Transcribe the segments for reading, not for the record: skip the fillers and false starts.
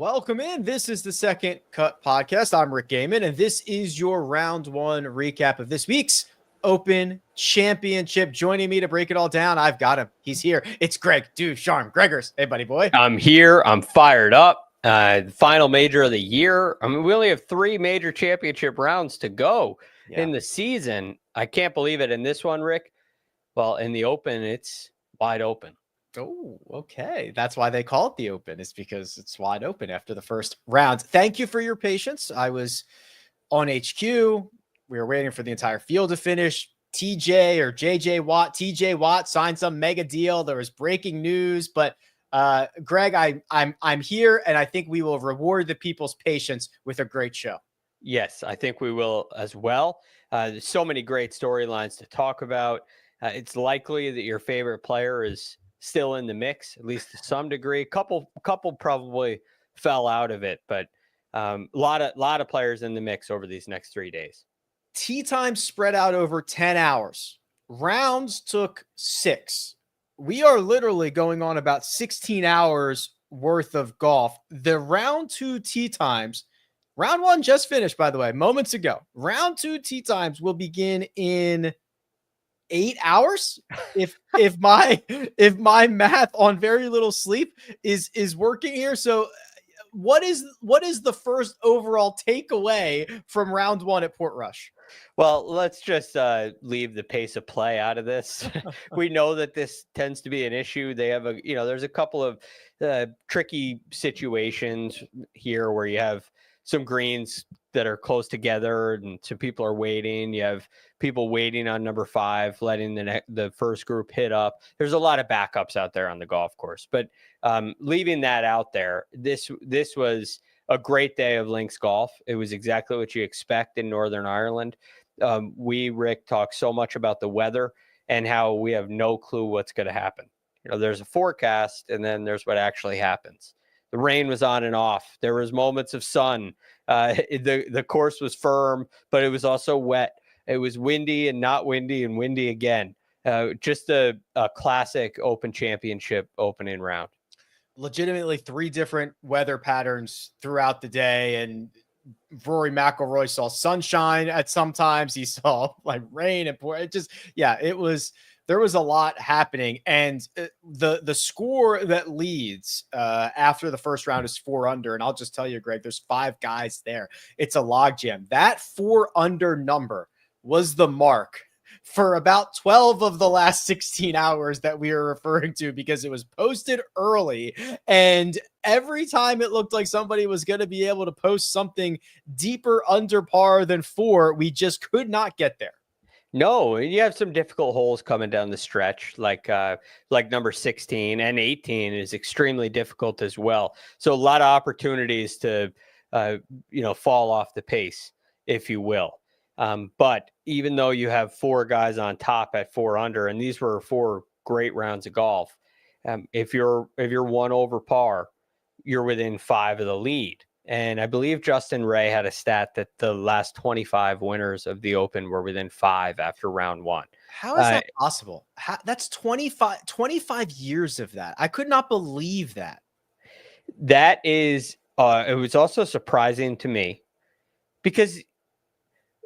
Welcome in. This is the Second Cut Podcast. I'm Rick Gehman, and this is your round one recap of this week's Open Championship. Joining me to break it all down, I've got him. He's here. It's Greg DuCharme. Gregors, hey, buddy boy. I'm here. I'm fired up. Final major of the year. I mean, we only have 3 major championship rounds to go in the season. I can't believe it. In this one, Rick, well, in the Open, it's wide open. Oh, okay. That's why they call it the Open. It's because it's wide open after the first round. Thank you for your patience. I was on HQ. We were waiting for the entire field to finish. TJ Watt signed some mega deal. There was breaking news, but Greg, I'm here, and I think we will reward the people's patience with a great show. Yes, I think we will as well. There's so many great storylines to talk about. It's likely that your favorite player is still in the mix, at least to some degree. Couple probably fell out of it, but a lot of players in the mix over these next 3 days. Tee time spread out over 10 hours. Rounds took 6. We are literally going on about 16 hours worth of golf. The round 2 tee times, round 1 just finished, by the way, moments ago. Round 2 tee times will begin in 8 hours. If my math on very little sleep is working here. So what is the first overall takeaway from round 1 at Portrush? Well, let's just leave the pace of play out of this. We know that this tends to be an issue. They have there's a couple of tricky situations here where you have some greens that are close together and some people are waiting. You have people waiting on number 5, letting the first group hit up. There's a lot of backups out there on the golf course, but leaving that out there, this was a great day of links golf. It was exactly what you expect in Northern Ireland. Rick, talk so much about the weather and how we have no clue what's going to happen. There's a forecast and then there's what actually happens. The rain was on and off. There was moments of sun. The course was firm, but it was also wet. It was windy and not windy and windy again. Just a classic Open Championship opening round. Legitimately 3 different weather patterns throughout the day, and Rory McIlroy saw sunshine at some times. He saw like rain and there was a lot happening, and the score that leads after the first round is 4 under. And I'll just tell you, Greg, there's 5 guys there. It's a logjam. That 4 under number was the mark for about 12 of the last 16 hours that we are referring to, because it was posted early, and every time it looked like somebody was going to be able to post something deeper under par than 4, we just could not get there. No, you have some difficult holes coming down the stretch, like number 16 and 18 is extremely difficult as well. So a lot of opportunities to, fall off the pace, if you will. But even though you have 4 guys on top at 4 under, and these were 4 great rounds of golf, if you're 1 over par, you're within 5 of the lead. And I believe Justin Ray had a stat that the last 25 winners of the Open were within 5 after round 1. How is that possible? That's 25 years of that. I could not believe that. That is, it was also surprising to me because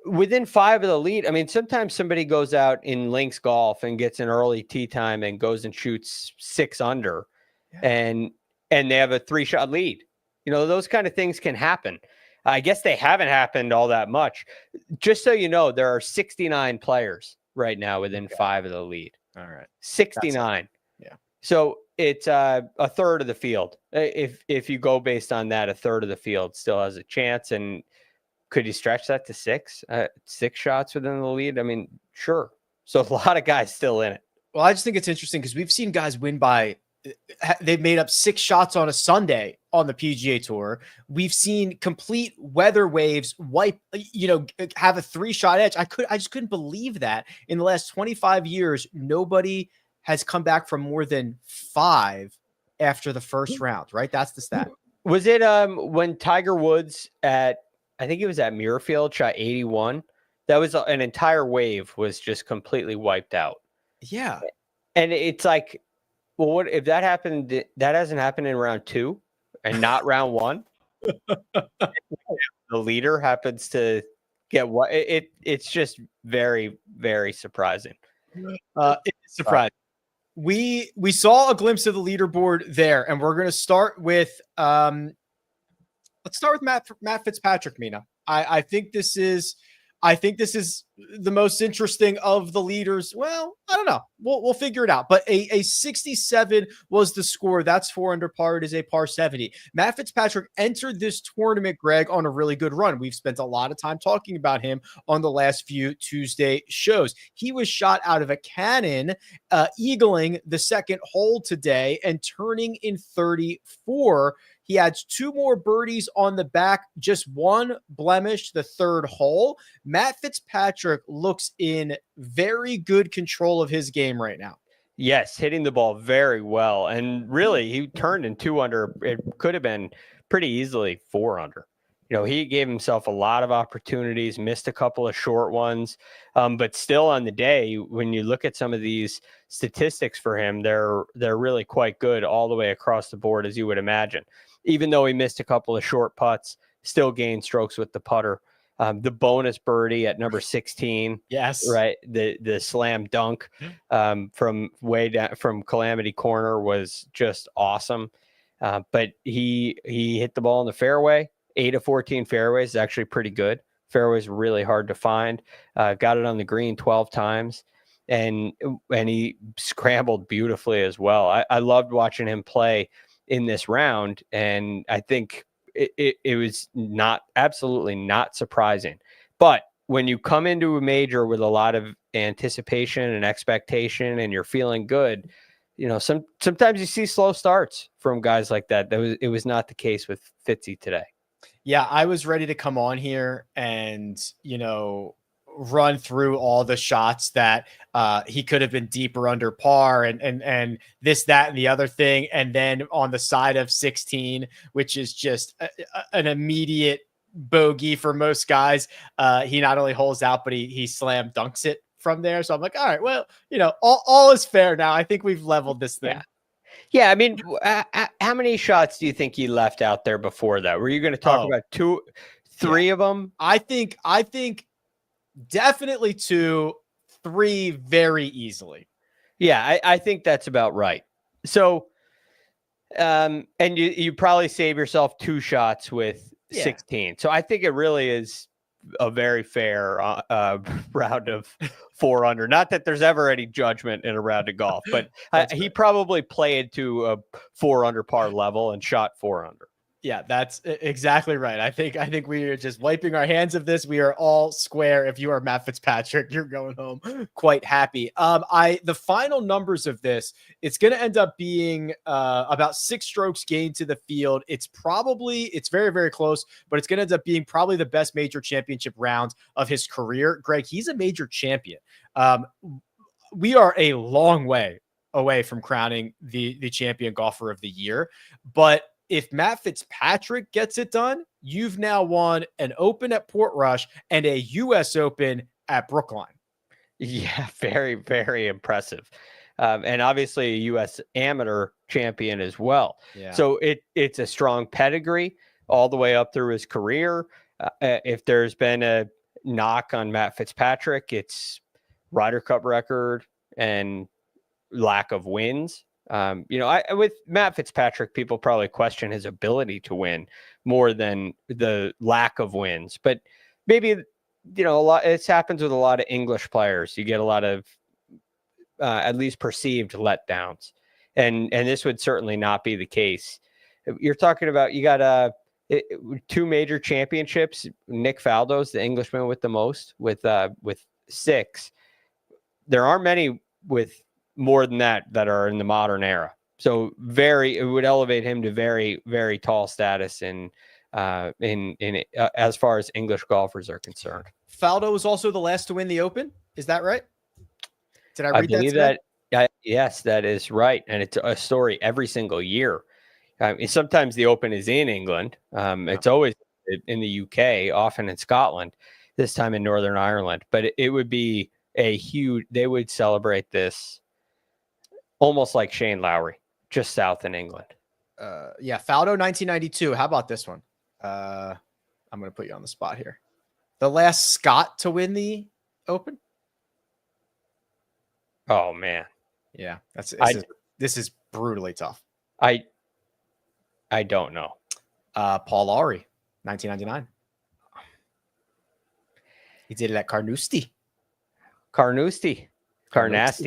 within 5 of the lead, I mean, sometimes somebody goes out in links golf and gets an early tee time and goes and shoots 6 under and they have a 3-shot lead. Those kind of things can happen. I guess they haven't happened all that much. Just so you know, there are 69 players right now within 5 of the lead. All right. 69. Yeah. So it's a third of the field. If you go based on that, a third of the field still has a chance. And could you stretch that to 6? 6 shots within the lead? I mean, sure. So a lot of guys still in it. Well, I just think it's interesting because we've seen guys win by, they've made up 6 shots on a Sunday on the PGA Tour. We've seen complete weather waves wipe, have a 3-shot edge. I just couldn't believe that in the last 25 years, nobody has come back from more than 5 after the first round, right? That's the stat. Was it when Tiger Woods I think it was at Muirfield, shot 81? That was an entire wave was just completely wiped out. Yeah. And it's like, well, what if that happened? That hasn't happened in round 2. and not round one. The leader happens to get what it's just very, very surprising. It's surprising. We saw a glimpse of the leaderboard there, and we're going to start with let's start with Matt Fitzpatrick, Mina. I think this is the most interesting of the leaders. Well, I don't know. We'll figure it out. But a 67 was the score. That's 4 under par. It is a par 70. Matt Fitzpatrick entered this tournament, Greg, on a really good run. We've spent a lot of time talking about him on the last few Tuesday shows. He was shot out of a cannon, eagling the second hole today and turning in 34. He adds 2 more birdies on the back, just 1 blemish the third hole. Matt Fitzpatrick looks in very good control of his game right now. Yes, hitting the ball very well. And really, he turned in 2 under. It could have been pretty easily 4 under. You know, he gave himself a lot of opportunities, missed a couple of short ones. But still on the day, when you look at some of these statistics for him, they're really quite good all the way across the board, as you would imagine. Even though he missed a couple of short putts, still gained strokes with the putter. The bonus birdie at number 16. Yes. Right. The slam dunk from way down from Calamity Corner was just awesome. But he hit the ball in the fairway. 8 of 14 fairways is actually pretty good. Fairways really hard to find. Got it on the green 12 times. And he scrambled beautifully as well. I loved watching him play in this round, and I think it was absolutely not surprising. But when you come into a major with a lot of anticipation and expectation, and you're feeling good, you know, sometimes you see slow starts from guys like that. It was not the case with Fitzy today. Yeah, I was ready to come on here and, you know, run through all the shots that he could have been deeper under par and this, that, and the other thing. And then on the side of 16, which is just an immediate bogey for most guys, he not only holes out, but he slam dunks it from there. So I'm like, all right, well, you know, all is fair now. I think we've leveled this thing. Yeah, I mean, how many shots do you think he left out there before that? Were you going to talk about 2, 3 of them? I think definitely 2, 3 very easily. Yeah, I think that's about right. So, and you probably save yourself 2 shots with 16. So I think it really is a very fair round of 4 under. Not that there's ever any judgment in a round of golf, but he probably played to a 4 under par level and shot 4 under. Yeah, that's exactly right. I think we are just wiping our hands of this. We are all square. If you are Matt Fitzpatrick, you're going home quite happy. The final numbers of this, it's going to end up being about 6 strokes gained to the field. It's very, very close, but it's going to end up being probably the best major championship round of his career. Greg, he's a major champion. We are a long way away from crowning the champion golfer of the year, but if Matt Fitzpatrick gets it done, you've now won an Open at Portrush and a U.S. Open at Brookline. Yeah, very, very impressive. And obviously a U.S. amateur champion as well. Yeah. So it's a strong pedigree all the way up through his career. If there's been a knock on Matt Fitzpatrick, it's Ryder Cup record and lack of wins. With Matt Fitzpatrick, people probably question his ability to win more than the lack of wins. But maybe, it happens with a lot of English players. You get a lot of at least perceived letdowns, and this would certainly not be the case. You're talking about you got 2 major championships. Nick Faldo's the Englishman with the most, with 6. There aren't many with more than that are in the modern era. So it would elevate him to very, very tall status in as far as English golfers are concerned. Faldo was also the last to win the Open. Is that right? Did I read believe that? Yes, that is right. And it's a story every single year. Sometimes the Open is in England. It's always in the UK, often in Scotland, this time in Northern Ireland. But it would be they would celebrate this almost like Shane Lowry, just south in England. Faldo 1992. How about this one? I'm going to put you on the spot here. The last Scot to win the Open. Oh man. Yeah, this is brutally tough. I don't know. Paul Lawrie, 1999. He did it at Carnoustie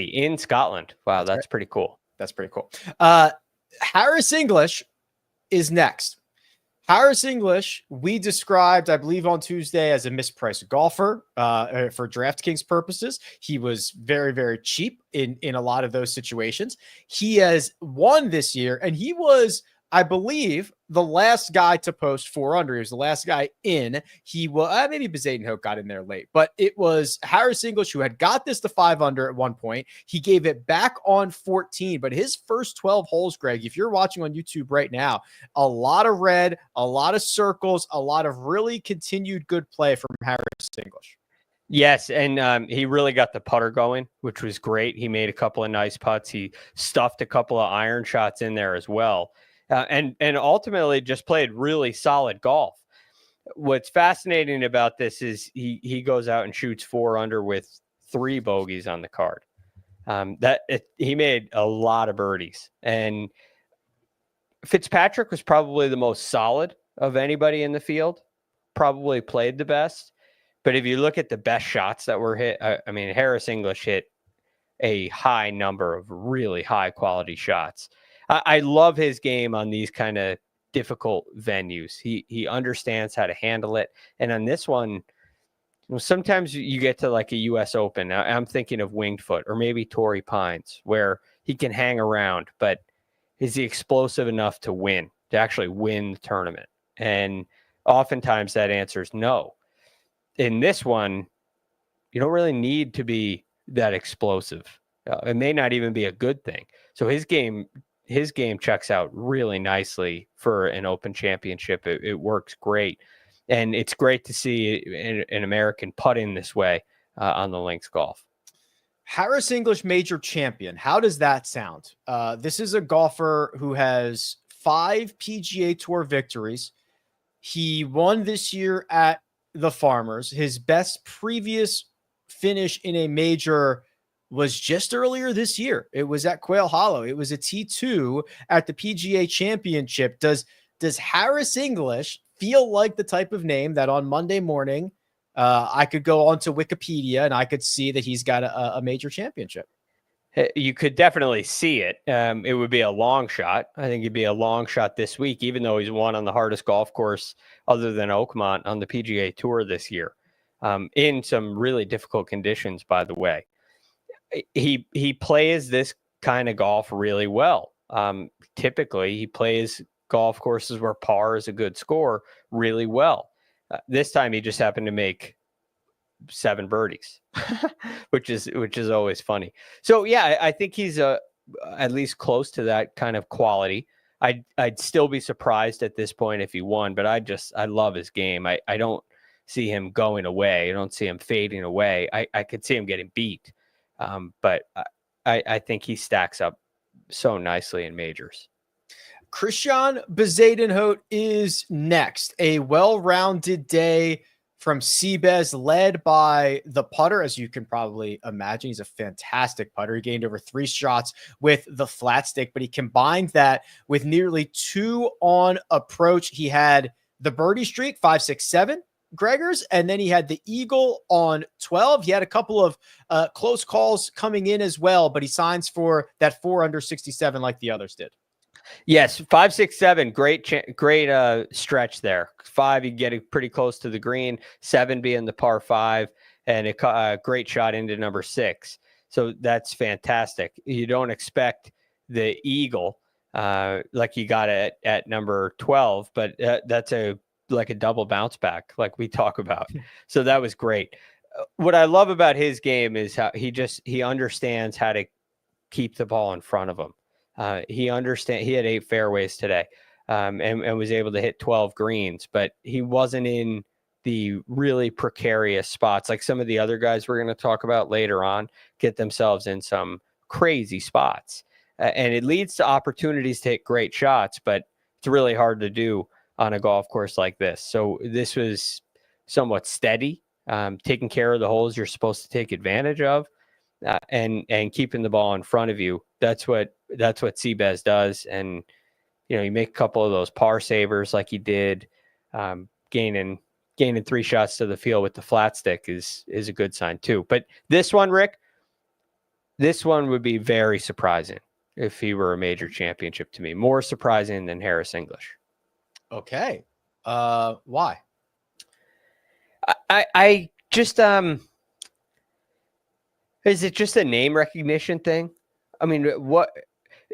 in Scotland. Wow, that's pretty cool. That's pretty cool. Harris English is next. Harris English, we described, I believe, on Tuesday as a mispriced golfer for DraftKings purposes. He was very, very cheap in a lot of those situations. He has won this year, and he was, I believe, the last guy to post 4 under. He was the last guy in. He was maybe Bezadenhout got in there late, but it was Harris English who had got this to 5 under at one point. He gave it back on 14, but his first 12 holes, Greg, if you're watching on YouTube right now, a lot of red, a lot of circles, a lot of really continued good play from Harris English. Yes, and he really got the putter going, which was great. He made a couple of nice putts. He stuffed a couple of iron shots in there as well. And ultimately just played really solid golf. What's fascinating about this is he goes out and shoots 4 under with 3 bogeys on the card. He made a lot of birdies, and Fitzpatrick was probably the most solid of anybody in the field, probably played the best. But if you look at the best shots that were hit, I mean, Harris English hit a high number of really high quality shots. I love his game on these kind of difficult venues. He understands how to handle it. And on this one, sometimes you get to like a U.S. Open. I'm thinking of Winged Foot or maybe Torrey Pines, where he can hang around, but is he explosive enough to actually win the tournament? And oftentimes that answer is no. In this one, you don't really need to be that explosive. It may not even be a good thing. So his game checks out really nicely for an Open Championship. It works great. And it's great to see an American putting this way on the links golf. Harris English Major Champion. How does that sound? This is a golfer who has 5 PGA Tour victories. He won this year at the Farmers. His best previous finish in a major was just earlier this year. It was at Quail Hollow. It was a T2 at the PGA Championship. Does Harris English feel like the type of name that on Monday morning I could go onto Wikipedia and I could see that he's got a major championship? You could definitely see it. It would be a long shot. I think it'd be a long shot this week, even though he's won on the hardest golf course other than Oakmont on the PGA Tour this year, in some really difficult conditions, by the way. He plays this kind of golf really well. Typically, he plays golf courses where par is a good score really well. This time, he just happened to make 7 birdies, which is always funny. So yeah, I think he's at least close to that kind of quality. I'd still be surprised at this point if he won, but I love his game. I don't see him going away. I don't see him fading away. I could see him getting beat. But I think he stacks up so nicely in majors. Christian Bezadenhout is next. A well-rounded day from Seabez, led by the putter, as you can probably imagine. He's a fantastic putter. He gained over 3 shots with the flat stick, but he combined that with nearly 2 on approach. He had the birdie streak, 5, 6, 7. Gregors, and then he had the eagle on 12. He had a couple of close calls coming in as well, but he signs for that 4 under 67 like the others did. Yes, 5, 6, 7. Great stretch there. 5, you get it pretty close to the green. 7 being the par 5, and a great shot into number 6. So that's fantastic. You don't expect the eagle like you got at number 12, but that's like a double bounce back, like we talk about. So that was great. What I love about his game is how he understands how to keep the ball in front of him. He had 8 fairways today, and was able to hit 12 greens, but he wasn't in the really precarious spots like some of the other guys we're going to talk about later on get themselves in some crazy spots. and it leads to opportunities to hit great shots, but it's really hard to do on a golf course like this. So this was somewhat steady, taking care of the holes you're supposed to take advantage of, and keeping the ball in front of you. That's what Seabass does. And you make a couple of those par savers like he did, gaining 3 shots to the field with the flat stick is a good sign too. But this one, Rick, this one would be very surprising if he were a major championship to me. More surprising than Harris English. Okay. Why? I just is it just a name recognition thing? I mean, what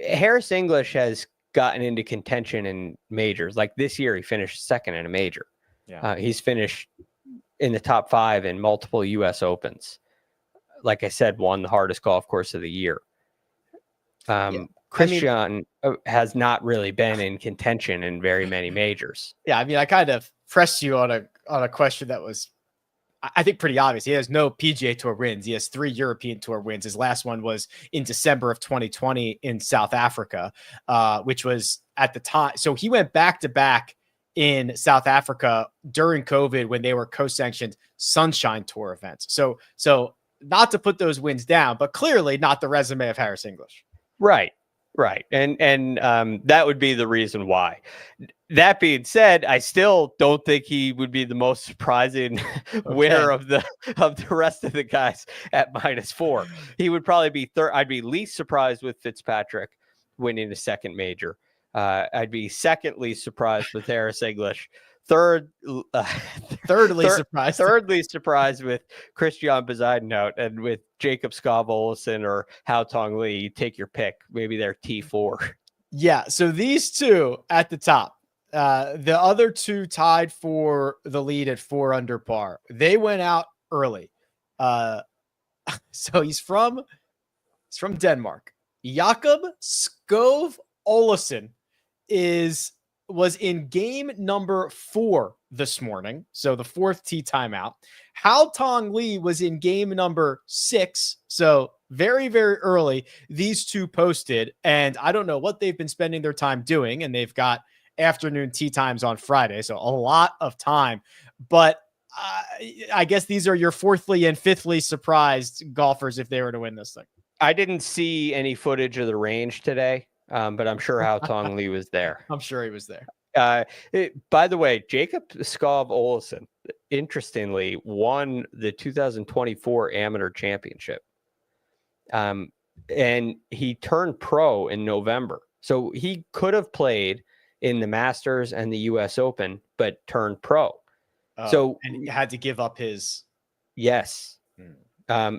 Harris English has gotten into contention in majors. Like this year, he finished second in a major. Yeah. He's finished in the top 5 in multiple U.S. Opens. Like I said, won the hardest golf course of the year. Christian has not really been in contention in very many majors. Yeah, I mean, I kind of pressed you on a question that was, I think, pretty obvious. He has no PGA Tour wins. He has 3 European Tour wins. His last one was in December of 2020 in South Africa, which was at the time. So he went back to back in South Africa during COVID when they were co-sanctioned Sunshine Tour events. So not to put those wins down, but clearly not the resume of Harris English. Right. And that would be the reason why. That being said, I still don't think he would be the most surprising winner of the rest of the guys at -4. He would probably be third. I'd be least surprised with Fitzpatrick winning the second major. I'd be second least surprised with Harris English. Thirdly surprised with Christian Bezuidenhout, and with Jacob Skov-Olesen or Hao Tong Lee. Take your pick. Maybe they're T4. Yeah. So these two at the top, the other 2 tied for the lead at 4 under par. They went out early. So he's from Denmark. Jakob Skov-Olesen was in game number 4 this morning. So the 4th tee timeout. Hao Tong Lee was in game number 6. So very, very early, these 2 posted, and I don't know what they've been spending their time doing. And they've got afternoon tee times on Friday. So a lot of time, but I guess these are your 4thly and 5thly surprised golfers if they were to win this thing. I didn't see any footage of the range today. But I'm sure Hao Tong Lee was there. I'm sure he was there. By the way, Jacob Skov-Olesen, interestingly, won the 2024 Amateur Championship. And he turned pro in November. So he could have played in the Masters and the U.S. Open, but turned pro. And he had to give up his... Yes.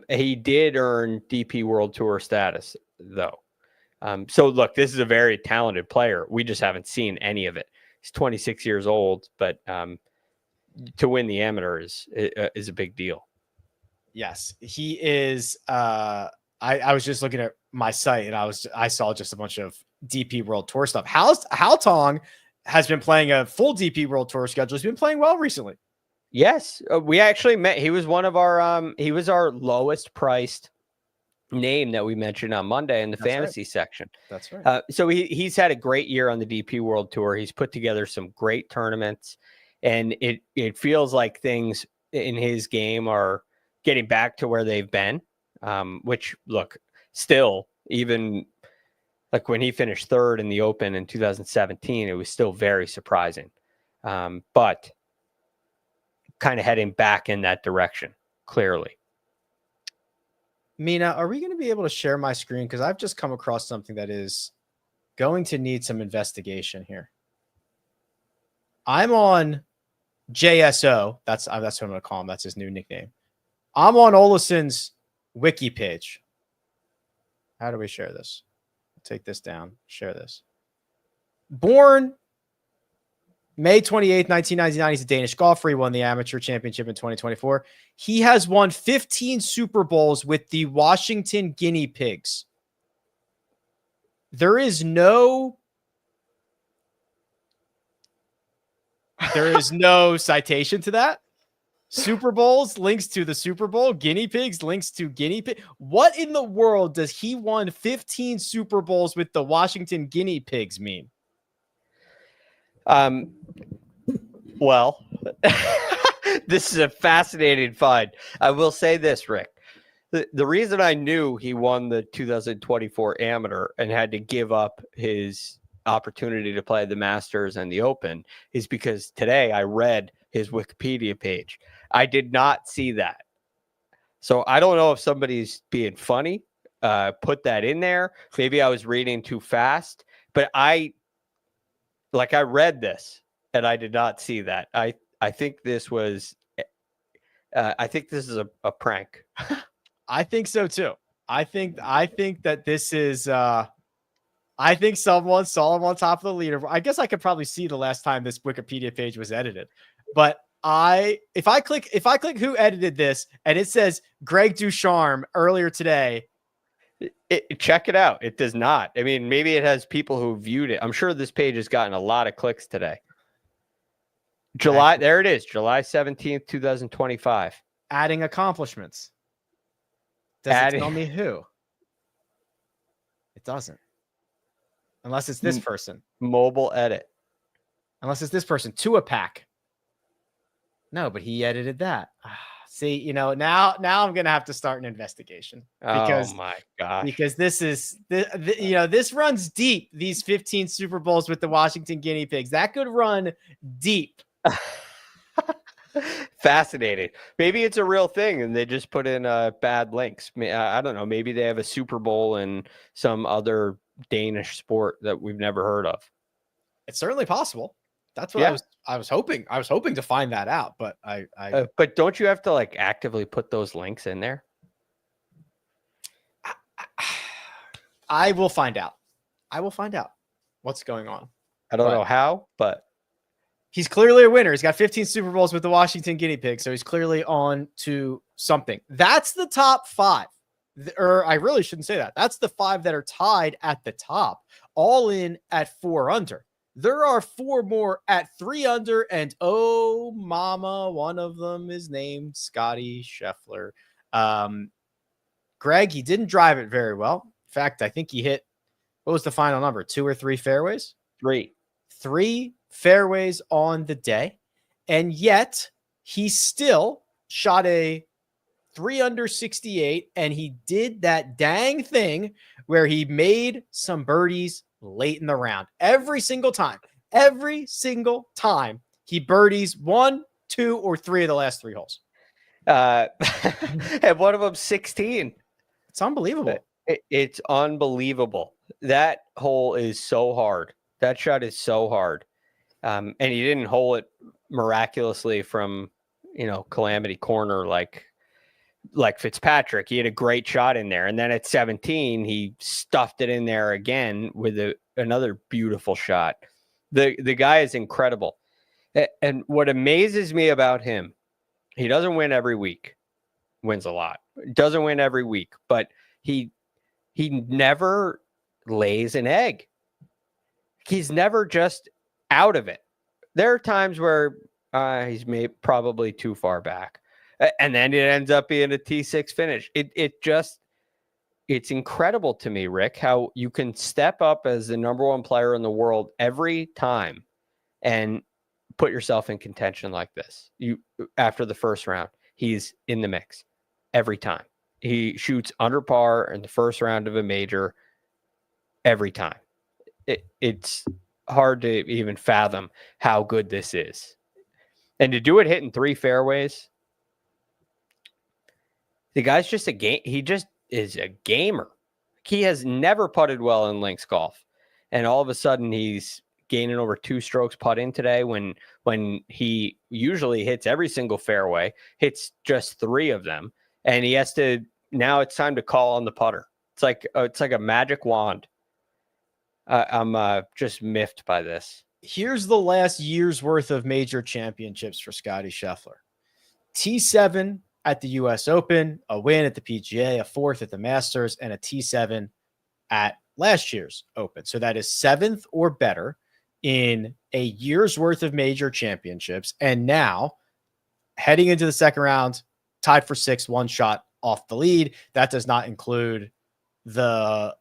He did earn DP World Tour status, though. So look, this is a very talented player. We just haven't seen any of it. He's 26 years old, but to win the amateur is a big deal. Yes, he is. I was just looking at my site and I saw just a bunch of DP World Tour stuff. Hao Tong has been playing a full DP World Tour schedule. He's been playing well recently. Yes, we actually met. He was one of our. He was our lowest priced name that we mentioned on Monday in the fantasy section. That's right. So he's had a great year on the DP World Tour. He's put together some great tournaments, and it feels like things in his game are getting back to where they've been. Which, look, still, even like when he finished 3rd in the Open in 2017, it was still very surprising. But kind of heading back in that direction, clearly. Mina, are we going to be able to share my screen? Because I've just come across something that is going to need some investigation here. I'm on JSO. That's what I'm going to call him. That's his new nickname. I'm on Olesen's wiki page. How do we share this? Take this down. Share this. Born May 28th, 1999. He's a Danish golfer. He won the amateur championship in 2024. He has won 15 Super Bowls with the Washington Guinea Pigs. There is no citation to that. Super Bowls links to the Super Bowl. Guinea pigs links to guinea pig. What in the world does he won 15 Super Bowls with the Washington guinea pigs mean? Well, this is a fascinating find. I will say this, Rick. The reason I knew he won the 2024 Amateur and had to give up his opportunity to play the Masters and the Open is because today I read his Wikipedia page. I did not see that. So I don't know if somebody's being funny, put that in there. Maybe I was reading too fast, but I read this and I did not see that. I think this was, I think this is a prank. I think so too. I think that this is, I think someone saw him on top of the leaderboard. I guess I could probably see the last time this Wikipedia page was edited, but if I click who edited this and it says Greg DuCharme earlier today, check it out. It does not. I mean, maybe it has people who viewed it. I'm sure this page has gotten a lot of clicks today. There it is. July 17th, 2025. Adding accomplishments. Does it tell me who? It doesn't. Unless it's this person. Mobile edit. Unless it's this person. To a pack. No, but he edited that. See, now I'm going to have to start an investigation. Because, oh, my gosh. Because this runs deep, these 15 Super Bowls with the Washington Guinea Pigs. That could run deep. Fascinating. Maybe it's a real thing and they just put in bad links. I don't know. Maybe they have a Super Bowl in some other Danish sport that we've never heard of. It's certainly possible. That's what I was hoping. I was hoping to find that out, but but don't you have to like actively put those links in there? I will find out. I will find out what's going on. I don't know how, but he's clearly a winner. He's got 15 Super Bowls with the Washington Guinea Pigs, so he's clearly on to something. That's the top 5. Or I really shouldn't say that. That's the 5 that are tied at the top, all in at 4 under. There are 4 more at 3 under, and oh, mama, one of them is named Scotty Scheffler. Greg, he didn't drive it very well. In fact, I think he hit, what was the final number? 2 or 3 fairways? 3. 3 fairways on the day, and yet he still shot a 3 under 68, and he did that dang thing where he made some birdies late in the round. Every single time he birdies 1, 2, or 3 of the last 3 holes. And one of them 16. It's unbelievable. It's unbelievable. That hole is so hard. That shot is so hard. And he didn't hole it miraculously from, calamity corner like Fitzpatrick. He had a great shot in there. And then at 17, he stuffed it in there again with another beautiful shot. The guy is incredible. And what amazes me about him, he doesn't win every week. Wins a lot. Doesn't win every week, but he never lays an egg. He's never just out of it. There are times where he's probably too far back, and then it ends up being a T6 finish. It's incredible to me, Rick, how you can step up as the number 1 player in the world every time and put yourself in contention like this. After the first round, he's in the mix every time. He shoots under par in the first round of a major every time. It's hard to even fathom how good this is. And to do it hitting 3 fairways, the guy's just a game. He just is a gamer. He has never putted well in links golf. And all of a sudden he's gaining over 2 strokes putting today when he usually hits every single fairway, hits just 3 of them. And he has to, now it's time to call on the putter. It's like a magic wand. I'm just miffed by this. Here's the last year's worth of major championships for Scotty Scheffler. T7 at the U.S. Open, a win at the PGA, a 4th at the Masters, and a T7 at last year's Open. So that is 7th or better in a year's worth of major championships. And now heading into the second round, tied for 6, 1 shot off the lead. That does not include the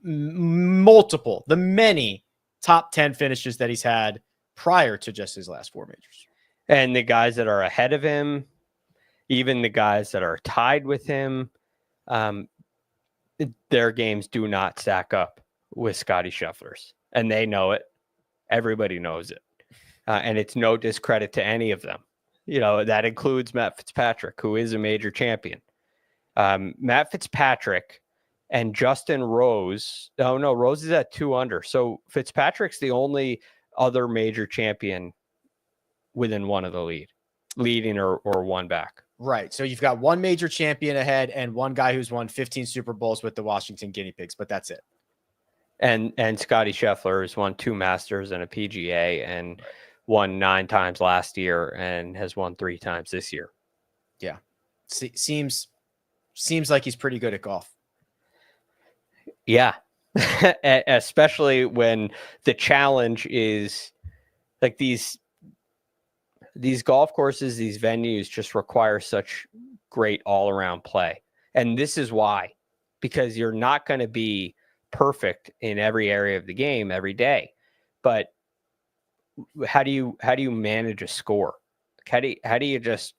many top 10 finishes that he's had prior to just his last 4 majors. And the guys that are ahead of him, even the guys that are tied with him, their games do not stack up with Scottie Scheffler's, and they know it. Everybody knows it. And it's no discredit to any of them. That includes Matt Fitzpatrick, who is a major champion. Matt Fitzpatrick and Justin Rose. Oh, no, Rose is at 2 under. So Fitzpatrick's the only other major champion within one of the leading or one back. Right. So you've got one major champion ahead and one guy who's won 15 Super Bowls with the Washington Guinea Pigs, but that's it. And Scottie Scheffler has won 2 Masters and a PGA and won 9 times last year and has won 3 times this year. Yeah. Seems like he's pretty good at golf. Yeah. Especially when the challenge is like these golf courses, these venues just require such great all-around play. And this is why, because you're not going to be perfect in every area of the game every day. But how do you manage a score? How do you just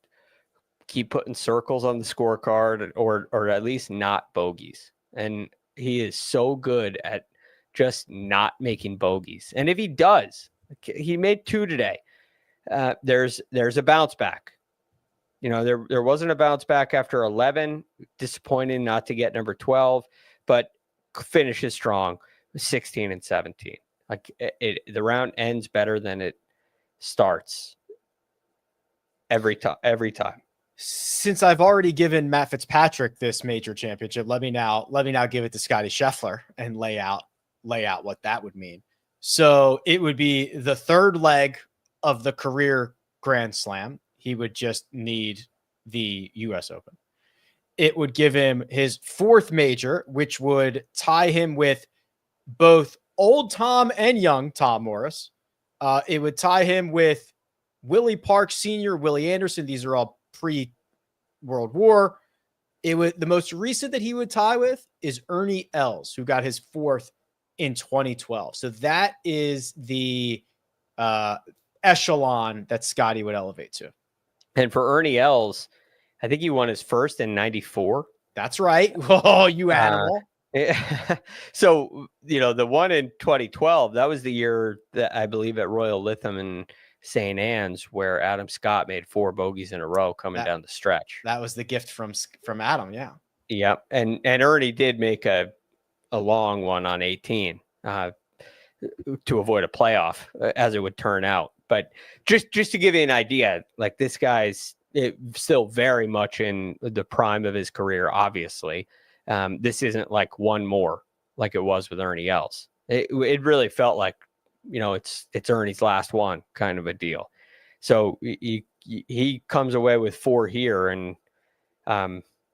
keep putting circles on the scorecard or at least not bogeys? And he is so good at just not making bogeys. And if he does, he made 2 today. There's a bounce back. There wasn't a bounce back after 11. Disappointing not to get number 12, but finishes strong, 16 and 17. Like the round ends better than it starts every time. Since I've already given Matt Fitzpatrick this major championship, let me now give it to Scottie Scheffler and lay out what that would mean. So it would be the 3rd leg of the career Grand Slam. He would just need the US Open. It would give him his 4th major, which would tie him with both old Tom and young Tom Morris. It would tie him with Willie Parks Sr., Willie Anderson. These are all pre-World War. The most recent that he would tie with is Ernie Els, who got his 4th in 2012. So that is the echelon that Scottie would elevate to. And for Ernie Els, I think he won his first in 94. That's right. Oh, you animal. So, the one in 2012, that was the year that I believe at Royal Lytham and St. Anne's where Adam Scott made 4 bogeys in a row coming down the stretch. That was the gift from Adam. Yeah. Yep. And Ernie did make a long one on 18 to avoid a playoff as it would turn out. But just to give you an idea, like this guy's still very much in the prime of his career, obviously. This isn't like one more like it was with Ernie Els. It really felt like, it's Ernie's last one kind of a deal. So he comes away with 4 here, and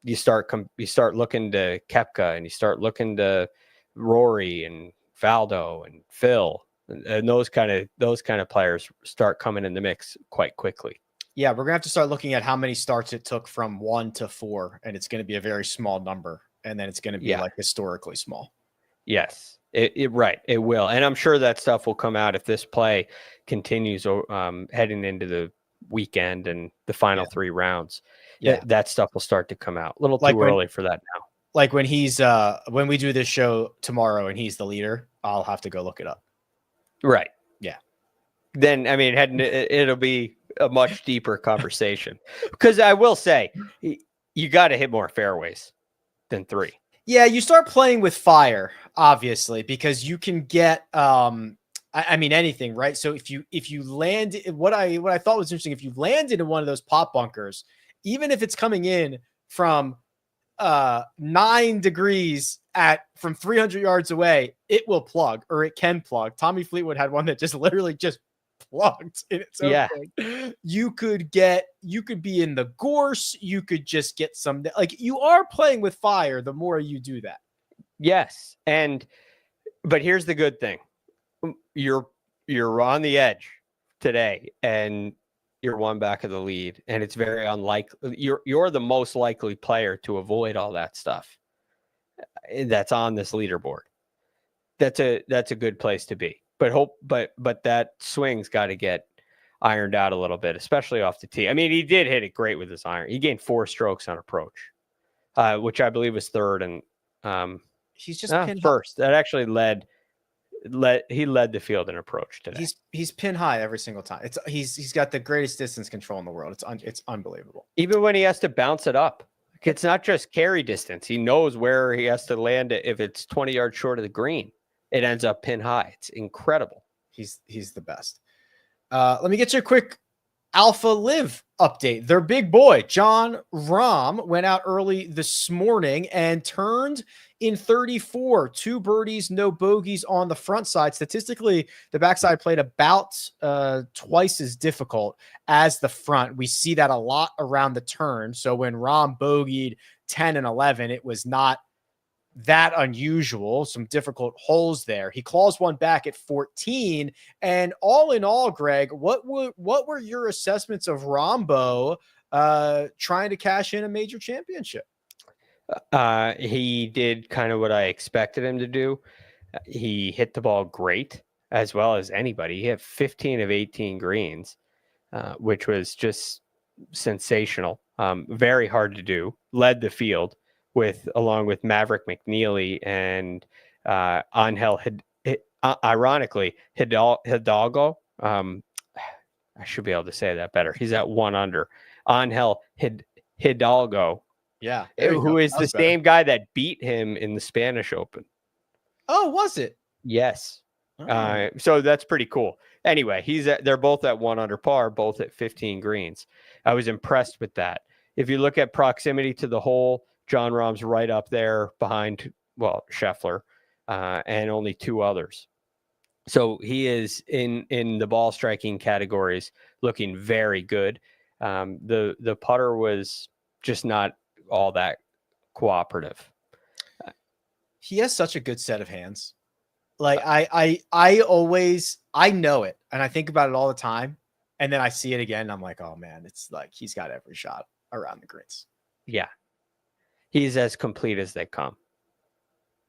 you start looking to Koepka, and you start looking to Rory and Faldo and Phil, and those kind of players start coming in the mix quite quickly. Yeah, we're gonna have to start looking at how many starts it took from 1 to 4, and it's going to be a very small number, and then it's going to be like historically small. Yes, it will, and I'm sure that stuff will come out if this play continues heading into the weekend and the final 3 rounds. Yeah, that stuff will start to come out. A little too early for that now. Like when he's when we do this show tomorrow and he's the leader, I'll have to go look it up. Right. Yeah. Then it'll be a much deeper conversation, because I will say you got to hit more fairways than 3. Yeah, you start playing with fire, obviously, because you can get anything, right? So if you land, what I thought was interesting, if you landed in one of those pop bunkers, even if it's coming in from 9 degrees from 300 yards away, it will plug, or it can plug. Tommy Fleetwood had one that just literally just plugged in its own thing. You could be in the gorse. You could just get some, like, you are playing with fire the more you do that. Yes. But here's the good thing. You're on the edge today, and you're one back of the lead, and it's very unlikely you're the most likely player to avoid all that stuff that's on this leaderboard. That's a good place to be. But that swing's got to get ironed out a little bit, especially off the tee. I mean, he did hit it great with his iron. He gained 4 strokes on approach, which I believe was third, and he's just pinned first. That actually led the field in approach today. He's pin high every single time. He's got the greatest distance control in the world. It's unbelievable. Even when he has to bounce it up, it's not just carry distance. He knows where he has to land it. If it's 20 yards short of the green, it ends up pin high. It's incredible. He's the best. Let me get you a quick Alpha Live update. Their big boy, Jon Rahm, went out early this morning and turned in 34, 2 birdies, no bogeys on the front side. Statistically, the backside played about twice as difficult as the front. We see that a lot around the turn. So when Rahm bogeyed 10 and 11, it was not that unusual. Some difficult holes there. He claws one back at 14. And all in all, Greg, what were your assessments of Rahmbo trying to cash in a major championship? He did kind of what I expected him to do. He hit the ball great, as well as anybody. He had 15 of 18 greens, which was just sensational. Very hard to do. Led the field along with Maverick McNeely and Angel ironically Hidalgo. I should be able to say that better. He's at 1 under. Angel Hidalgo. Yeah. Who is the same guy that beat him in the Spanish Open. Oh, was it? Yes. Oh. So that's pretty cool. Anyway, they're both at 1 under par, both at 15 greens. I was impressed with that. If you look at proximity to the hole, Jon Rahm's right up there behind, Scheffler, and only 2 others. So he is in the ball striking categories looking very good. The putter was just not all that cooperative. He has such a good set of hands. Like I know it, and I think about it all the time, and then I see it again and I'm like, oh man, it's like he's got every shot around the greens. Yeah. He's as complete as they come.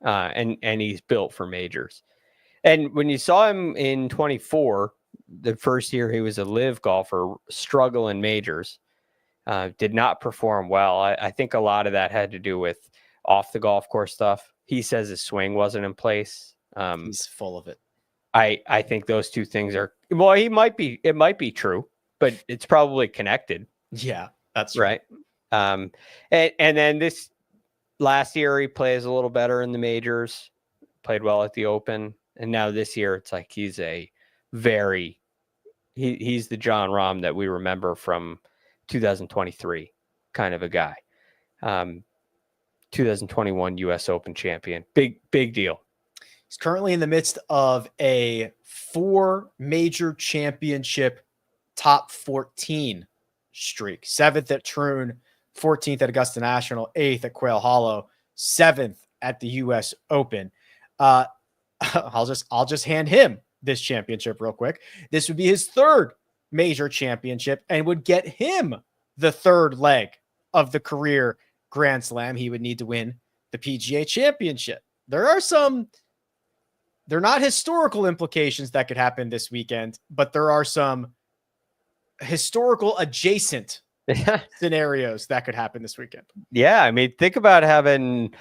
And he's built for majors. And when you saw him in 24, the first year he was a live golfer, struggle in majors, did not perform well. I think a lot of that had to do with off the golf course stuff. He says his swing wasn't in place. He's full of it. I think those two things are, it might be true, but it's probably connected. Yeah, that's right. And then this last year he plays a little better in the majors, played well at the Open, and now this year it's like he's the Jon Rahm that we remember from 2023 kind of a guy. 2021 US Open champion. Big deal. He's currently in the midst of a 4 major championship top 14 streak. 7th at Troon, 14th at Augusta National, 8th at Quail Hollow, 7th at the US Open. I'll just hand him this championship real quick. This would be his 3rd major championship and would get him the 3rd leg of the career Grand Slam. He would need to win the PGA Championship. They're not historical implications that could happen this weekend, but there are some historical adjacent scenarios that could happen this weekend. Yeah, I mean, think about having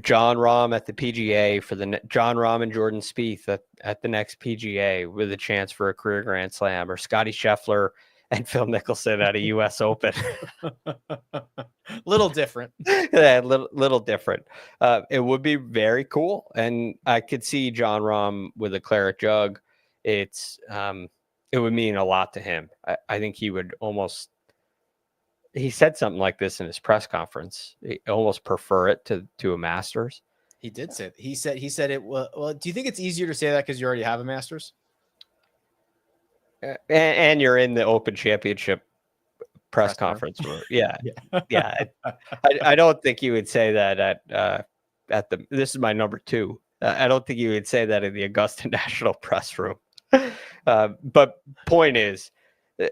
Jon Rahm at the PGA for the Jon Rahm and Jordan Spieth at the next PGA with a chance for a career Grand Slam, or Scotty Scheffler and Phil Mickelson at a U.S. Open. Little different. Yeah, little different. It would be very cool, and I could see Jon Rahm with a claret jug. It would mean a lot to him. I think he would almost. He said something like this in his press conference. He almost prefer it to a Masters. He did say it. He said it. Well, do you think it's easier to say that because you already have a Masters? And you're in the Open Championship press conference. Yeah. I don't think you would say that at the. This is my number 2. I don't think you would say that in the Augusta National press room. But point is,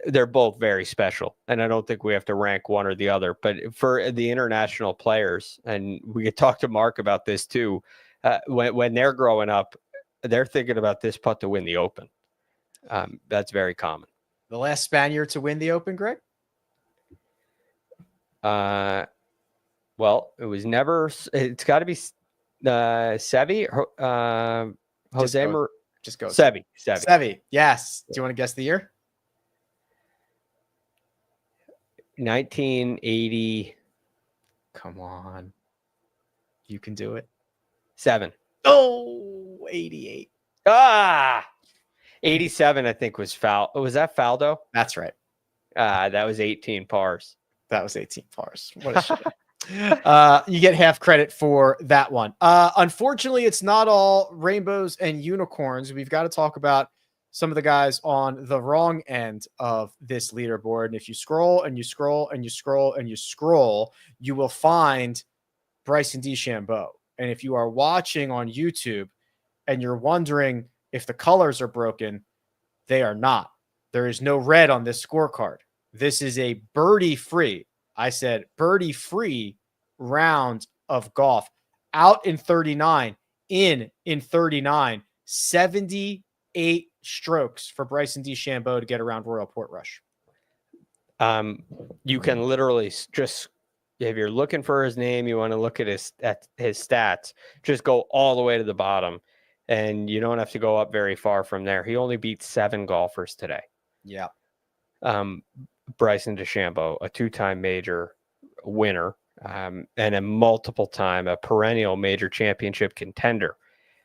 they're both very special, and I don't think we have to rank one or the other. But for the international players, and we could talk to Mark about this too, when they're growing up, they're thinking about this putt to win the Open. That's very common. The last Spaniard to win the Open, Greg? Well, it was never. It's got to be Seve. Jose just go. Seve. Yes. Do you want to guess the year? 1980. Come on. You can do it. 7. Oh, 88. 87, I think, was foul. Was that Faldo? That's right. That was 18 pars. That was 18 pars. What a shit. You get half credit for that one. Unfortunately, it's not all rainbows and unicorns. We've got to talk about some of the guys on the wrong end of this leaderboard. And if you scroll and you scroll and you scroll and you scroll, you will find Bryson DeChambeau. And if you are watching on YouTube and you're wondering if the colors are broken, they are not. There is no red on this scorecard. This is a birdie-free, I said birdie-free round of golf. Out in 39, in 39, 78 strokes for Bryson DeChambeau to get around Royal Portrush. You can literally just, if you're looking for his name, you want to look at his stats, just go all the way to the bottom, and you don't have to go up very far from there. He only beat 7 golfers today. Yeah. Bryson DeChambeau, a 2-time major winner, and a perennial major championship contender.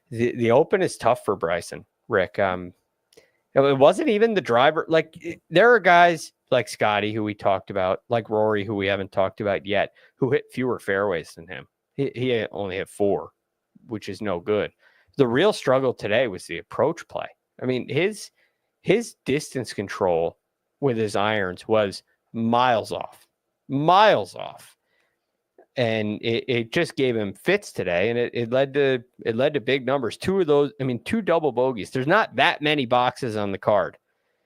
The Open is tough for Bryson, Rick. It wasn't even the driver. Like, there are guys like Scotty, who we talked about, like Rory, who we haven't talked about yet, who hit fewer fairways than him. He only hit 4, which is no good. The real struggle today was the approach play. I mean, his distance control with his irons was miles off. And it just gave him fits today, and it led to big numbers. 2 of those, 2 double bogeys. There's not that many boxes on the card.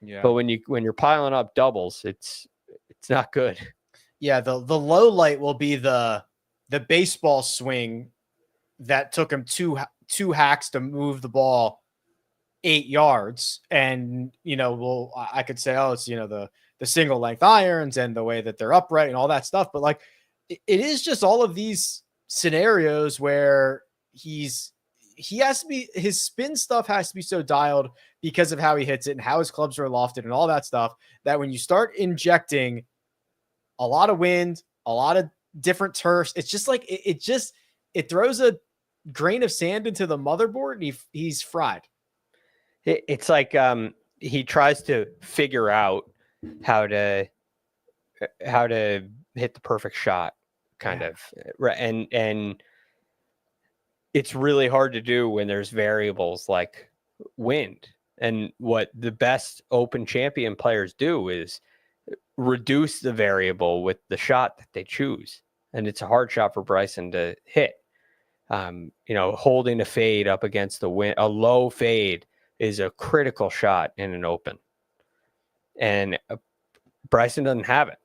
Yeah. But when you're piling up doubles, it's not good. Yeah, the low light will be the baseball swing that took him two hacks to move the ball 8 yards. And, I could say, oh, it's, the single length irons and the way that they're upright and all that stuff. But like, it is just all of these scenarios where his spin stuff has to be so dialed because of how he hits it and how his clubs are lofted and all that stuff, that when you start injecting a lot of wind, a lot of different turfs, it's just like, it throws a grain of sand into the motherboard and he's fried. It's like he tries to figure out how to hit the perfect shot, kind of, and it's really hard to do when there's variables like wind. And what the best Open champion players do is reduce the variable with the shot that they choose, and it's a hard shot for Bryson to hit. Holding a fade up against the wind, a low fade, is a critical shot in an Open, and Bryson doesn't have it.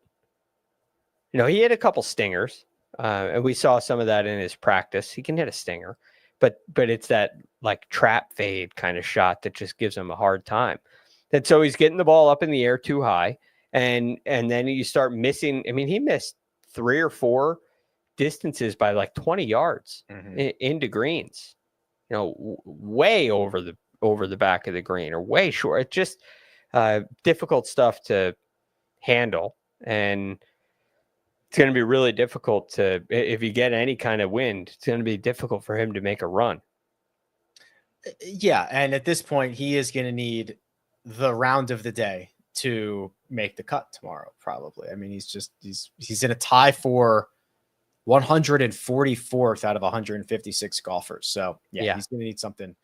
He hit a couple stingers, and we saw some of that in his practice. He can hit a stinger, but it's that like trap fade kind of shot that just gives him a hard time. And so he's getting the ball up in the air too high, and then you start missing. He missed 3 or 4 distances by like 20 yards into greens, way over the back of the green, or way short. It's just difficult stuff to handle, and it's going to be really difficult if you get any kind of wind, it's going to be difficult for him to make a run. Yeah. And at this point, he is going to need the round of the day to make the cut tomorrow, probably. He's in a tie for 144th out of 156 golfers. So yeah. He's going to need something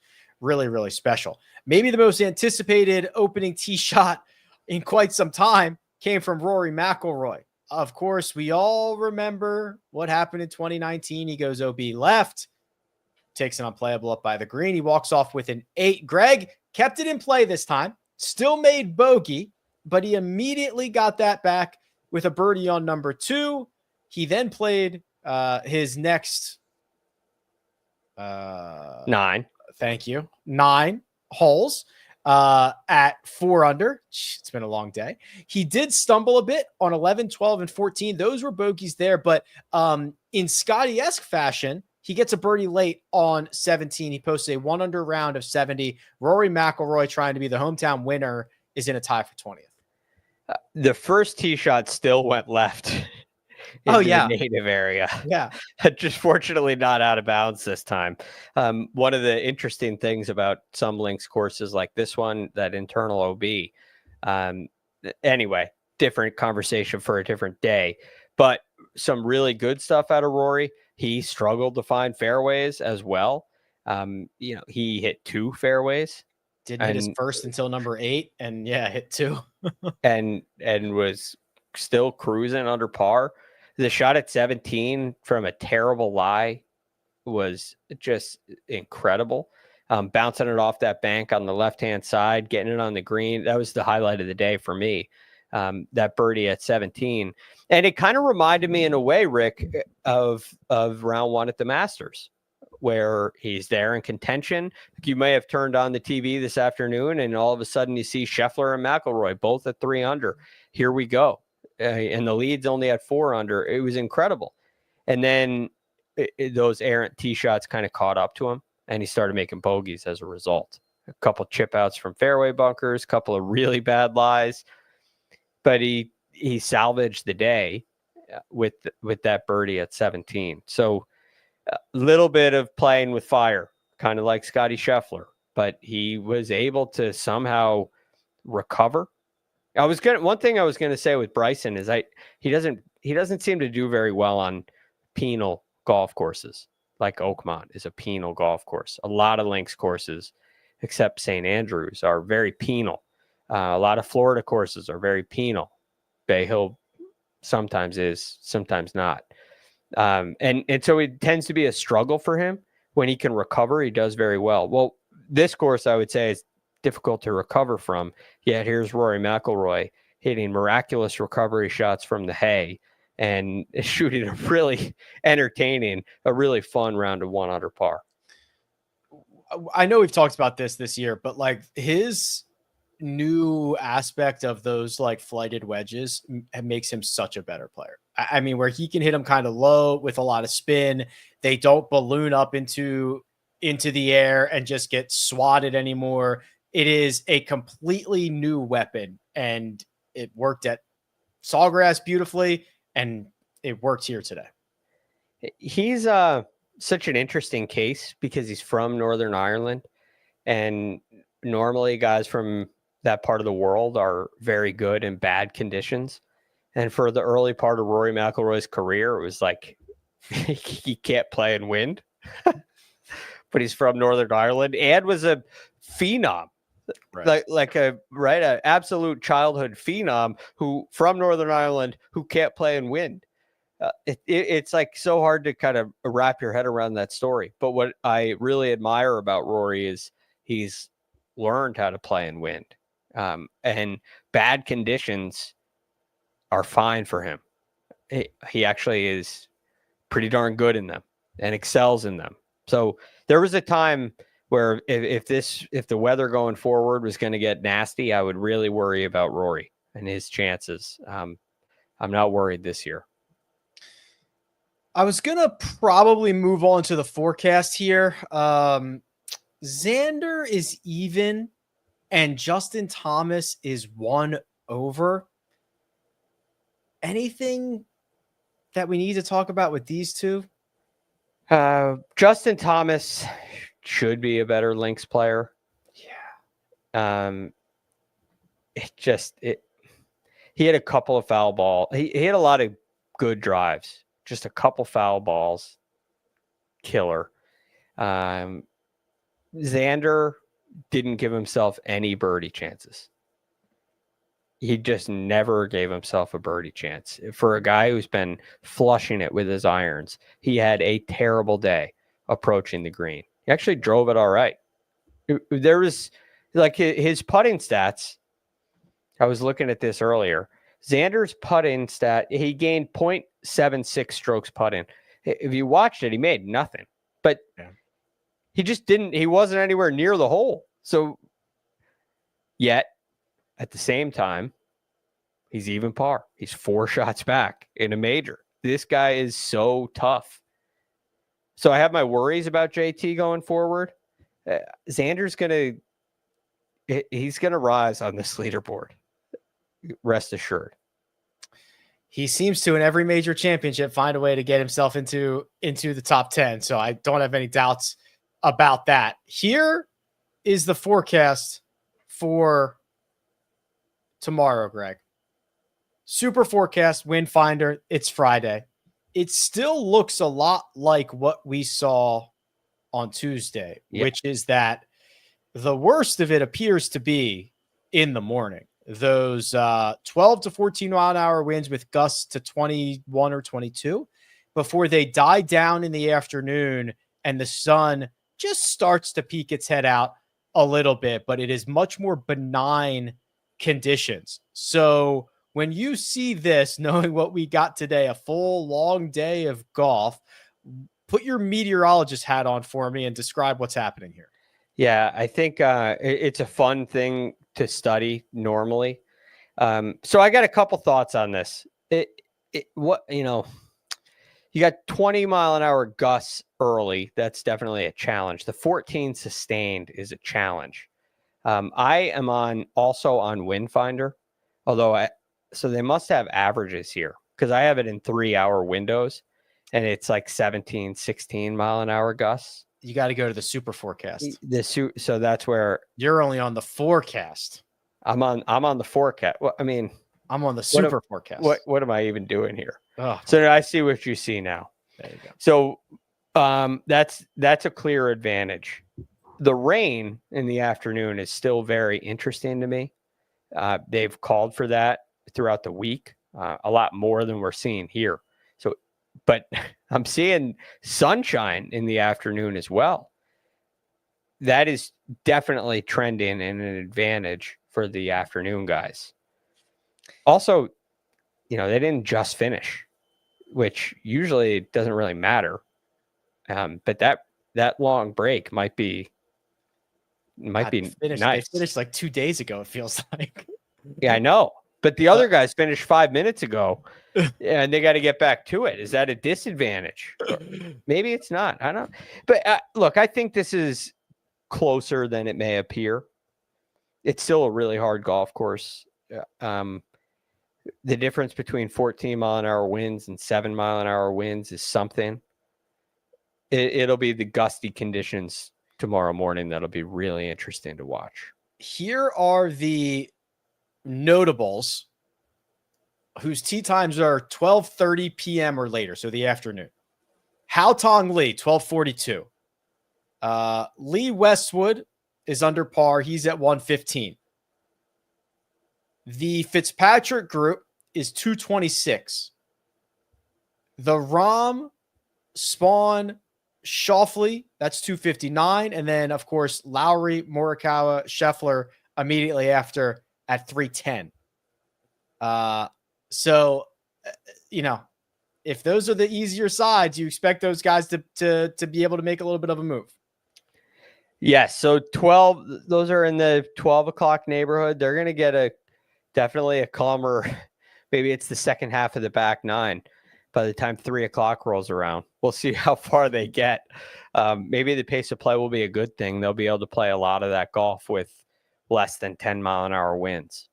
really, really special. Maybe the most anticipated opening tee shot in quite some time came from Rory McIlroy. Of course, we all remember what happened in 2019. He goes OB left, takes an unplayable up by the green. He walks off with an 8. Greg kept it in play this time, still made bogey, but he immediately got that back with a birdie on number 2. He then played his next 9. Thank you. 9 holes at 4 under. It's been a long day. He did stumble a bit on 11, 12, and 14. Those were bogeys there, but in Scotty-esque fashion, he gets a birdie late on 17. He posted a 1 under round of 70. Rory McIlroy, trying to be the hometown winner, is in a tie for 20th. The first tee shot still went left. The native area. Yeah. Just fortunately not out of bounds this time. One of the interesting things about some links courses like this one, that internal OB, anyway, different conversation for a different day, but some really good stuff out of Rory. He struggled to find fairways as well. He hit 2 fairways. Didn't hit his first until number 8, and hit 2. and was still cruising under par. The shot at 17 from a terrible lie was just incredible. Bouncing it off that bank on the left-hand side, getting it on the green. That was the highlight of the day for me, that birdie at 17. And it kind of reminded me in a way, Rick, of round 1 at the Masters, where he's there in contention. You may have turned on the TV this afternoon and all of a sudden you see Scheffler and McIlroy both at 3 under. Here we go. And the lead's only at 4 under. It was incredible. And then those errant tee shots kind of caught up to him, and he started making bogeys as a result. A couple chip outs from fairway bunkers, a couple of really bad lies, but he salvaged the day with that birdie at 17. So a little bit of playing with fire, kind of like Scotty Scheffler, but he was able to somehow recover. One thing I was going to say with Bryson is he doesn't seem to do very well on penal golf courses. Like Oakmont is a penal golf course. A lot of links courses, except St. Andrews, are very penal. A lot of Florida courses are very penal. Bay Hill sometimes is, sometimes not. And so it tends to be a struggle for him. When he can recover, he does very well. Well, this course, I would say, is difficult to recover from. Yet here's Rory McIlroy hitting miraculous recovery shots from the hay and shooting a really entertaining, a really fun round of 1 under par. I know we've talked about this year, but like his new aspect of those like flighted wedges makes him such a better player. I mean, where he can hit them kind of low with a lot of spin. They don't balloon up into the air and just get swatted anymore. It is a completely new weapon, and it worked at Sawgrass beautifully, and it worked here today. He's such an interesting case because he's from Northern Ireland, and normally guys from that part of the world are very good in bad conditions. And for the early part of Rory McIlroy's career, it was like he can't play in wind, but he's from Northern Ireland and was a phenom. Right. Like an absolute childhood phenom who from Northern Ireland who can't play in wind. It's like so hard to kind of wrap your head around that story. But what I really admire about Rory is he's learned how to play in wind, and bad conditions are fine for him. He actually is pretty darn good in them and excels in them. So there was a time where if the weather going forward was going to get nasty, I would really worry about Rory and his chances. I'm not worried this year. I was going to probably move on to the forecast here. Xander is even and Justin Thomas is 1 over. Anything that we need to talk about with these two? Justin Thomas should be a better links player. Yeah. He had a couple of foul balls. He had a lot of good drives, just a couple foul balls. Killer. Xander didn't give himself any birdie chances. He just never gave himself a birdie chance. For a guy who's been flushing it with his irons, he had a terrible day approaching the green. He actually drove it all right. There was like his putting stats I was looking at this earlier. Xander's putting stat, he gained 0.76 strokes putting. If you watched it, he made nothing. But he wasn't anywhere near the hole. So yet, at the same time, he's even par. He's 4 shots back in a major. This guy is so tough. So I have my worries about JT going forward. Xander's he's going to rise on this leaderboard. Rest assured. He seems to, in every major championship, find a way to get himself into the top 10. So I don't have any doubts about that. Here is the forecast for tomorrow, Greg. Super forecast, wind finder. It's Friday. It still looks a lot like what we saw on Tuesday, which is that the worst of it appears to be in the morning. Those 12 to 14 mile an hour winds with gusts to 21 or 22 before they die down in the afternoon and the sun just starts to peek its head out a little bit, but it is much more benign conditions. So when you see this, knowing what we got today, a full long day of golf, put your meteorologist hat on for me and describe what's happening here. Yeah, I think it's a fun thing to study normally. So I got a couple thoughts on this. You got 20 mile an hour gusts early. That's definitely a challenge. The 14 sustained is a challenge. I am also on wind finder, although so they must have averages here because I have it in 3-hour windows and it's like 17, 16 mile an hour gusts. You got to go to the super forecast. So that's where you're only on the forecast. I'm on the forecast. Well, I mean, I'm on the super forecast. What am I even doing here? Oh. So I see what you see now. There you go. So that's a clear advantage. The rain in the afternoon is still very interesting to me. They've called for that throughout the week, a lot more than we're seeing here. So, but I'm seeing sunshine in the afternoon as well. That is definitely trending in an advantage for the afternoon guys. Also, they didn't just finish, which usually doesn't really matter. But that long break might be nice. They finished like 2 days ago, it feels like. Yeah, I know. But the other guys finished 5 minutes ago, and they got to get back to it. Is that a disadvantage? Maybe it's not. I don't know. But look, I think this is closer than it may appear. It's still a really hard golf course. The difference between 14 mile an hour winds and 7 mile an hour winds is something. It'll be the gusty conditions tomorrow morning that'll be really interesting to watch. Here are the notables whose tee times are 12:30 p.m. or later, so the afternoon. Hao Tong Lee, 12:42. Lee Westwood is under par. He's at 115. The Fitzpatrick group is 226. The Rahm, Spawn, Schauffele, that's 259. And then, of course, Lowry, Morikawa, Scheffler immediately after at 310. So, if those are the easier sides, you expect those guys to be able to make a little bit of a move. Yes. So 12, those are in the 12 o'clock neighborhood. They're going to get definitely a calmer, maybe it's the second half of the back nine by the time 3 o'clock rolls around. We'll see how far they get. Maybe the pace of play will be a good thing. They'll be able to play a lot of that golf with less than 10 mile an hour winds.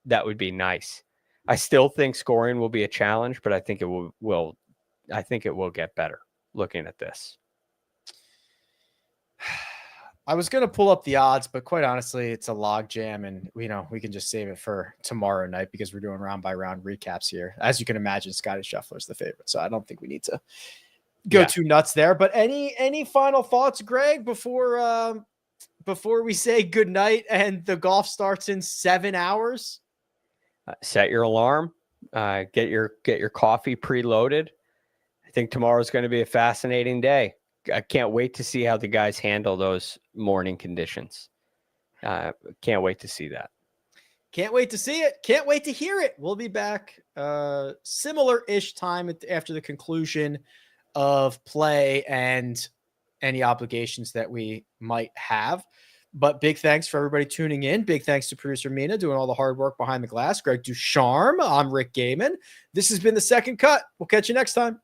That would be nice. I still think scoring will be a challenge, but I think it will get better looking at this. I was going to pull up the odds, but quite honestly, it's a log jam and we can just save it for tomorrow night because we're doing round by round recaps here. As you can imagine, Scotty Scheffler's the favorite. So I don't think we need to go too nuts there, but any final thoughts, Greg, before we say good night and the golf starts in 7 hours? Set your alarm, get your coffee preloaded. I think tomorrow's going to be a fascinating day. I can't wait to see how the guys handle those morning conditions. Can't wait to see that. Can't wait to see it. Can't wait to hear it. We'll be back similar-ish time after the conclusion of play and any obligations that we might have. But big thanks for everybody tuning in. Big thanks to producer Mina doing all the hard work behind the glass. Greg DuCharme. I'm Rick Gehman. This has been The Second Cut. We'll catch you next time.